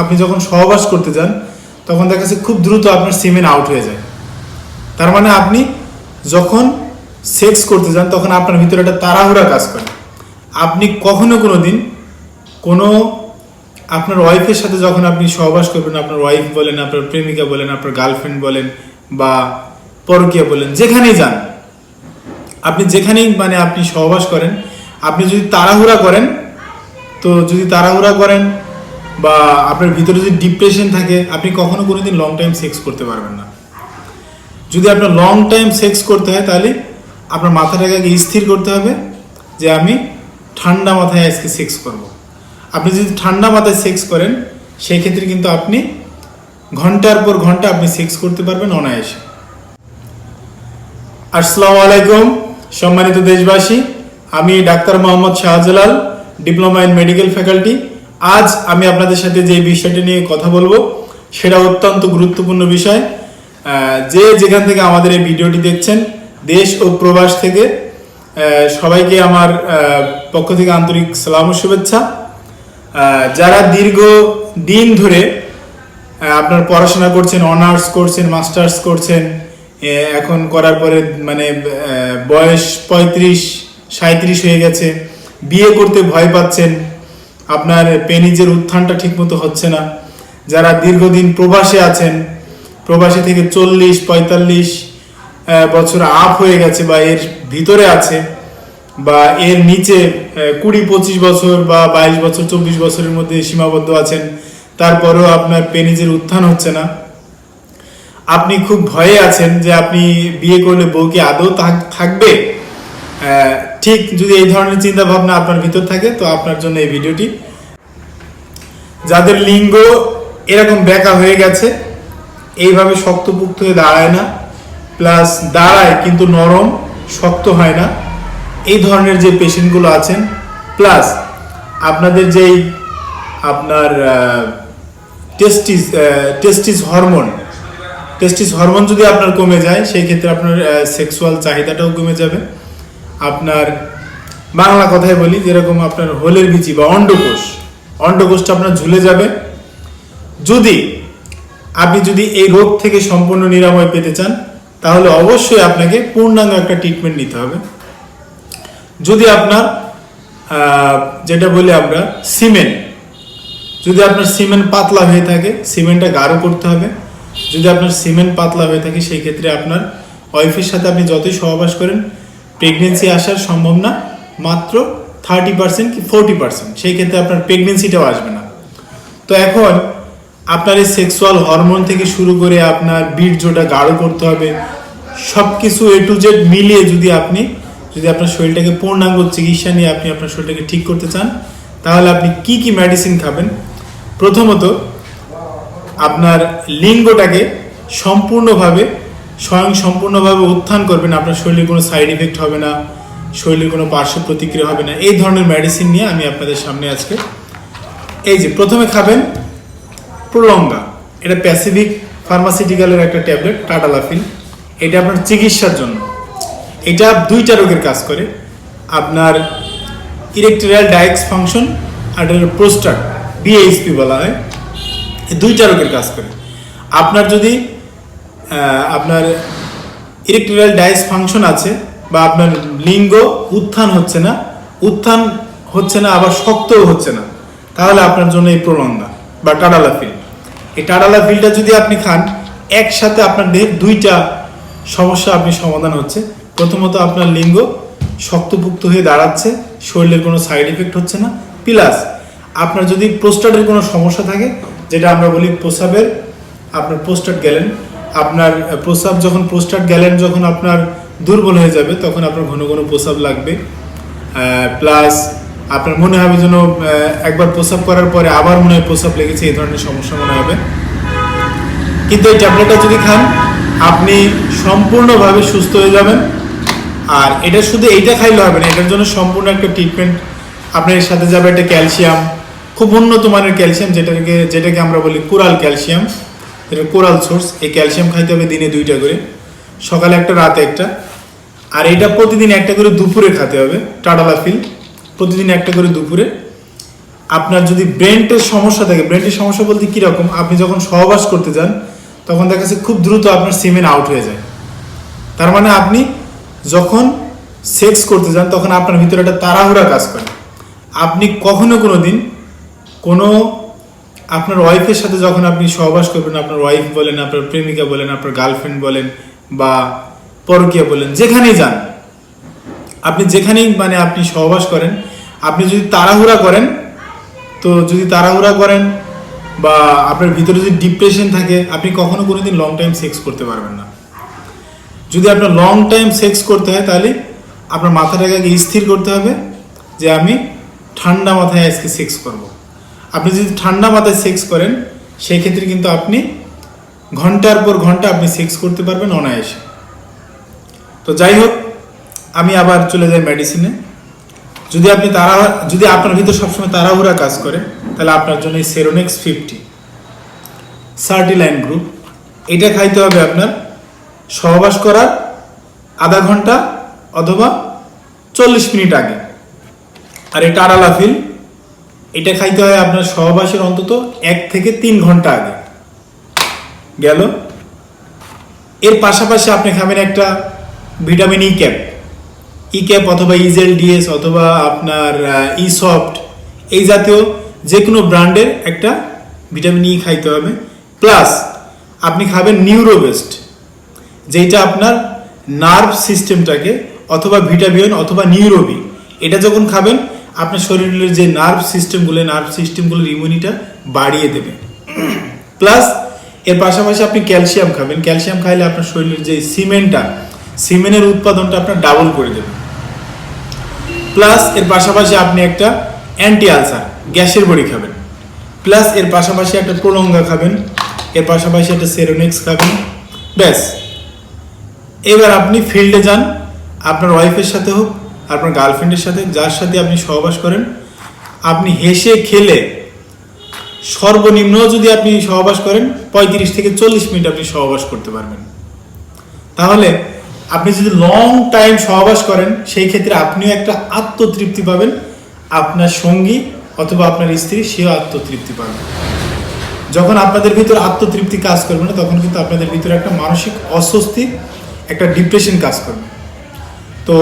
আপনি যখন সহবাস করতে যান তখন দেখা যাচ্ছে খুব দ্রুত আপনার সিমেন আউট হয়ে যায়। তার মানে আপনি যখন সেক্স করতে যান তখন আপনার ভিতরে একটা তাড়াহুড়া কাজ করে। আপনি কখনো কোনো দিন কোনো আপনার ওয়াইফের সাথে যখন আপনি সহবাস করবেন, আপনার ওয়াইফ বলেন, আপনার প্রেমিকা বলেন, আপনার গার্লফ্রেন্ড বলেন বা পরকীয়া বলেন, যেখানেই যান, আপনি যেখানেই আপনি সহবাস করেন, আপনি যদি তাড়াহুড়া করেন বা আপনার ভিতরে যদি ডিপ্রেশন থাকে, আপনি কখনো কোনোদিন লং টাইম সেক্স করতে পারবেন না। যদি আপনার লং টাইম সেক্স করতে হয় তাহলে আপনার মাথাটাকে আগে স্থির করতে হবে যে আমি ঠান্ডা মাথায় আজকে সেক্স করব। আপনি যদি ঠান্ডা মাথায় সেক্স করেন সেই ক্ষেত্রে কিন্তু আপনি ঘন্টার পর ঘন্টা আপনি সেক্স করতে পারবেন অনায়াসে। আসসালামু আলাইকুম সম্মানিত দেশবাসী, আমি doctor Mohammad Shahjalal, diploma in medical faculty. আজ আমি আপনাদের সাথে যে বিষয়টি নিয়ে কথা বলবো সেটা অত্যন্ত গুরুত্বপূর্ণ বিষয়। যে যেখান থেকে আমাদের এই ভিডিওটি দেখছেন, দেশ ও প্রবাস থেকে সবাইকে আমার পক্ষ থেকে আন্তরিক সালাম ও শুভেচ্ছা। যারা দীর্ঘ দিন ধরে আপনার পড়াশোনা করছেন, অনার্স করছেন, মাস্টার্স করছেন, এখন করার পরে বয়স 35-37 হয়ে গেছে, বিয়ে করতে ভয় পাচ্ছেন, আপনার পেনিজের উত্থানটা ঠিকমতো হচ্ছে না, যারা দীর্ঘদিন প্রবাসে আছেন, প্রবাসী থেকে 40-45 বছর আপ হয়ে গেছে বা এর ভিতরে আছে বা এর নিচে 20-25 বছর বা 22 বছর 24 বছরের মধ্যে সীমাবদ্ধ আছেন, তারপরেও আপনার পেনিজের উত্থান হচ্ছে না, আপনি খুব ভয়ে আছেন যে আপনি বিয়ে করলে বউ কি আদৌ থাকবে। ঠিক যদি এই ধরনের চিন্তা ভাবনা আপনার ভিতর থাকে তো আপনার জন্য এই ভিডিওটি। যাদের লিঙ্গ এরকম ব্যাকা হয়ে গেছে, এইভাবে শক্তপুক্ত হয়ে দাঁড়ায় না, প্লাস দাঁড়ায় কিন্তু নরম শক্ত হয় না, এই ধরনের যে পেশেন্টগুলো আছেন, প্লাস আপনাদের যেই আপনার টেস্টিস হরমোন যদি আপনার কমে যায় সেই ক্ষেত্রে আপনার সেক্সুয়াল চাহিদাটাও কমে যাবে। আপনার বাংলা কথায় বলি, যেরকম আপনার হোলের বিচি বা অন্ডকোষটা আপনার ঝুলে যাবে। আপনি যদি এই রোগ থেকে সম্পূর্ণ নিরাময় পেতে চান তাহলে অবশ্যই আপনাকে পূর্ণাঙ্গ একটা ট্রিটমেন্ট নিতে হবে। যদি আপনার যেটা বলি আমরা যদি আপনার সিমেন্ট পাতলা হয়ে থাকে, সিমেন্টটা গাঢ় করতে হবে। যদি আপনার সিমেন্ট পাতলা হয়ে থাকে সেই ক্ষেত্রে আপনার ওয়াইফের সাথে আপনি যতই সহবাস করেন প্রেগনেন্সি আসার সম্ভব না, মাত্র 30% কি 40%, সেই ক্ষেত্রে আপনার প্রেগনেন্সিটাও আসবে না। তো এখন আপনার এই সেক্সুয়াল হরমোন থেকে শুরু করে আপনার বীর্যটা গাঢ় করতে হবে, সব কিছু A to Z মিলিয়ে যদি আপনার শরীরটাকে পূর্ণাঙ্গ চিকিৎসা নিয়ে আপনি আপনার শরীরটাকে ঠিক করতে চান তাহলে আপনি কি মেডিসিন খাবেন। প্রথমত আপনার লিঙ্গটাকে সম্পূর্ণভাবে উত্থান করবেন, আপনার শরীরের কোনো সাইড ইফেক্ট হবে না, শরীরের কোনো পার্শ্ব প্রতিক্রিয়া হবে না, এই ধরনের মেডিসিন নিয়ে আমি আপনাদের সামনে আজকে। এই যে প্রথমে খাবেন প্রোলঙ্গা, এটা প্যাসিফিক ফার্মাসিউটিক্যালের একটা ট্যাবলেট, টাডালাফিল। এটা আপনার চিকিৎসার জন্য, এটা 2টা রোগের কাজ করে, আপনার ইরেকটাইল ডাইসফাংশন আর প্রোস্টেট, BHP বলা হয়, এই 2টা রোগের কাজ করে। আপনার যদি আপনার ইরেকটাইল ডাইসফাংশন আছে বা আপনার লিঙ্গ উত্থান হচ্ছে না আবার শক্তও হচ্ছে না, তাহলে আপনার জন্য এই প্রোলঙ্গা বা টাডালাফিল। এই টাডালাফিলটা যদি আপনি খান, একসাথে আপনার দেহের 2টা সমস্যা আপনি সমাধান হচ্ছে। প্রথমত আপনার লিঙ্গ শক্তপুক্ত হয়ে দাঁড়াচ্ছে, শরীরের কোনো সাইড এফেক্ট হচ্ছে না, প্লাস আপনার যদি প্রোস্টেটের কোনো সমস্যা থাকে, যেটা আমরা বলি আপনার প্রোস্টেট গ্ল্যান্ড, আপনার প্রোস্টেট গ্ল্যান্ড যখন আপনার দুর্বল হয়ে যাবে তখন আপনার ঘন ঘন প্রস্রাব লাগবে, প্লাস আপনার মনে হবে যেন একবার প্রস্রাব করার পরে আবার মনে হয় প্রস্রাব লেগেছে, এই ধরনের সমস্যা মনে হবে। কিন্তু এই ট্যাবলেটটা যদি খান আপনি সম্পূর্ণভাবে সুস্থ হয়ে যাবেন। আর এটা শুধু এইটা খাইলে হবে না, এটার জন্য সম্পূর্ণ একটা ট্রিটমেন্ট আপনার সাথে যাবে। একটা ক্যালসিয়াম, খুব উন্নত মানের ক্যালসিয়াম, যেটাকে আমরা বলি কোরাল ক্যালসিয়াম, এটা কোরাল সোর্স। এই ক্যালসিয়াম খাইতে হবে দিনে 2টা করে, সকালে একটা রাতে একটা। আর এটা প্রতিদিন একটা করে দুপুরে খেতে হবে, টাডালাফিল প্রতিদিন একটা করে দুপুরে। আপনার যদি ব্রেনের সমস্যা থাকে, ব্রেনের সমস্যা বলতে কীরকম, আপনি যখন সহবাস করতে যান তখন দেখা যাচ্ছে খুব দ্রুত আপনার সিমেন আউট হয়ে যায়। তার মানে আপনি যখন সেক্স করতে যান তখন আপনার ভিতরে একটা তাড়াহুড়া কাজ করে। আপনি কখনো কোনো দিন কোনো আপনার ওয়াইফের সাথে যখন আপনি সহবাস করবেন, আপনার ওয়াইফ বলেন, আপনার প্রেমিকা বলেন, আপনার গার্লফ্রেন্ড বলেন বা পরকীয়া বলেন, যেখানেই যান, আপনি যেখানেই মানে আপনি সহবাস করেন, আপনি যদি তাড়াহুড়া করেন, তো যদি তাড়াহুড়া করেন বা আপনার ভিতরে যদি ডিপ্রেশন থাকে, আপনি কখনো কোনো দিন লং টাইম সেক্স করতে পারবেন না। যদি আপনার লং টাইম সেক্স করতে হয় তাহলে আপনার মাথাটাকে আগে স্থির করতে হবে যে আমি ঠান্ডা মাথায় আজকে সেক্স করব। আপনি যদি ঠান্ডা মাথায় সেক্স করেন সেই ক্ষেত্রে কিন্তু আপনি ঘন্টার পর ঘন্টা আপনি সেক্স করতে পারবেন অনায়াসে। তো যাই হোক, আমি আবার চলে যাই মেডিসিনে। যদি আপনার ভিতর সবসময় তাড়াহুড়া কাজ করে তাহলে আপনার জন্য এই সেরোনেক্স 50 সার্টিলাইন গ্রুপ, এটা খাইতে হবে আপনার সহবাস করার আধা ঘন্টা অথবা 40 মিনিট আগে। আর এই টারালাফিল, এটা খাইতে হয় আপনার সহবাসের অন্তত 1 থেকে 3 ঘন্টা আগে। গেল। এর পাশাপাশি আপনি খাবেন একটা ভিটামিন ই ক্যাপ অথবা ইজেল ডিএস অথবা আপনার সফট, এই জাতীয় যে কোনো ব্র্যান্ডের একটা ভিটামিন ই খাইতে হবে। প্লাস আপনি খাবেন নিউরোবেস্ট, যেটা আপনার নার্ভ সিস্টেমটাকে, অথবা ভিটামিন অথবা নিউরোবি, এটা যখন খাবেন আপনার শরীরের যে নার্ভ সিস্টেমগুলোর ইমিউনিটা বাড়িয়ে দেবে। প্লাস এর পাশাপাশি আপনি ক্যালসিয়াম খাবেন। ক্যালসিয়াম খাইলে আপনার শরীরের যে সিমেনের উৎপাদনটা আপনার ডাবল করে দেবে। প্লাস এর পাশাপাশি আপনি একটা অ্যান্টি আলসার গ্যাসের বড়ি খাবেন। প্লাস এর পাশাপাশি একটা প্রোলঙ্গা খাবেন, এর পাশাপাশি একটা সেরোনেক্স খাবেন। ব্যাস, এবার আপনি ফিল্ডে যান, আপনার ওয়াইফের সাথে হোক, আপনার গার্লফ্রেন্ডের সাথে, যার সাথে আপনি সহবাস করেন, আপনি হেসে খেলে সর্বনিম্ন যদি আপনি সহবাস করেন 35 থেকে 40 মিনিট আপনি সহবাস করতে পারবেন। তাহলে আপনি যদি লং টাইম সহবাস করেন সেই ক্ষেত্রে আপনিও একটা আত্মতৃপ্তি পাবেন, আপনার সঙ্গী অথবা আপনার স্ত্রী সেও আত্মতৃপ্তি পাবে। যখন আপনাদের ভিতরে আত্মতৃপ্তি কাজ করবে না তখন কিন্তু আপনাদের ভিতরে একটা মানসিক অস্বস্তি, একটা ডিপ্রেশন কাজ করবে। তো